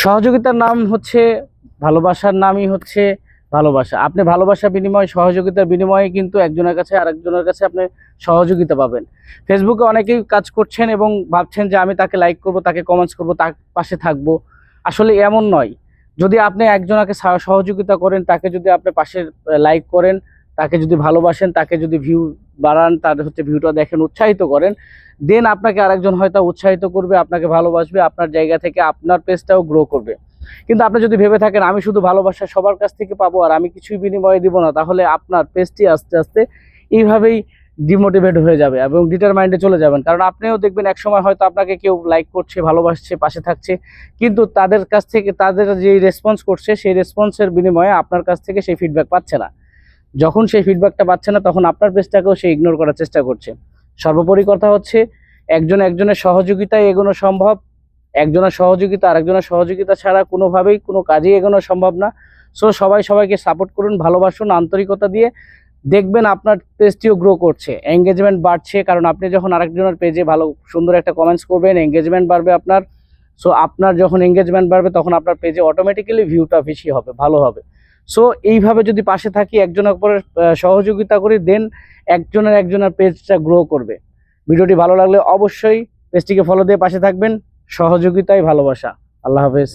সহযোগিতার নাম হচ্ছে ভালোবাসার নামই হচ্ছে ভালোবাসা। আপনি ভালোবাসা বিনিময় সহযোগিতার বিনিময়ে কিন্তু একজনের কাছে আরেকজনের কাছে আপনি সহযোগিতা পাবেন। ফেসবুকে অনেকেই কাজ করছেন এবং ভাবছেন যে আমি তাকে লাইক করব, তাকে কমেন্টস করব, তার পাশে থাকবো। আসলে এমন নয়। যদি আপনি একজনকে সহযোগিতা করেন, তাকে যদি আপনি পাশে লাইক করেন, তাকে যদি ভালোবাসেন, তাকে যদি ভিউ বাড়ান, তার হচ্ছে ভিউটা দেখেন, উৎসাহিত করেন, দেন আপনাকে আরেকজন হয়তো উৎসাহিত করবে, আপনাকে ভালোবাসবে, আপনার জায়গা থেকে আপনার পেজটাও গ্রো করবে। কিন্তু আপনি যদি ভেবে থাকেন আমি শুধু ভালোবাসা সবার কাছ থেকে পাবো আর আমি কিছুই বিনিময়ে দিব না, তাহলে আপনার পেজটি আস্তে আস্তে এইভাবেই ডিমোটিভেট হয়ে যাবে এবং ডিটারমাইন্ডে চলে যাবেন। কারণ আপনিও দেখবেন একসময় হয়তো আপনাকে কেউ লাইক করছে, ভালোবাসছে, পাশে থাকছে, কিন্তু তাদের কাছ থেকে তাদের যে রেসপন্স করছে সেই রেসপন্সের বিনিময়ে আপনার কাছ থেকে সেই ফিডব্যাক পাচ্ছে না। যখন সেই ফিডব্যাকটা পাচ্ছে না তখন আপনার পেজটাকেও সে ইগনোর করার চেষ্টা করছে। সর্বোপরি কথা হচ্ছে একজনের সহযোগিতায় এগোনো সম্ভব। একজনের সহযোগিতা আরেকজনের সহযোগিতা ছাড়া কোনোভাবেই কোনো কাজেই এগোনো সম্ভব না। সো সবাই সবাইকে সাপোর্ট করুন, ভালোবাসুন আন্তরিকতা দিয়ে। দেখবেন আপনার পেজটিও গ্রো করছে, এঙ্গেজমেন্ট বাড়ছে। কারণ আপনি যখন আরেকজনের পেজে ভালো সুন্দর একটা কমেন্টস করবেন, এঙ্গেজমেন্ট বাড়বে আপনার। সো আপনার যখন এঙ্গেজমেন্ট বাড়বে তখন আপনার পেজে অটোমেটিক্যালি ভিউটা বেশি হবে, ভালো হবে। সো এইভাবে যদি পাশে থাকি, একজনের পরে সহযোগিতা করি, দেন একজনের পেজটা গ্রো করবে। ভিডিওটি ভালো লাগলে অবশ্যই পেজটিকে ফলো দিয়ে পাশে থাকবেন। সহযোগিতাই ভালোবাসা। আল্লাহ হাফেজ।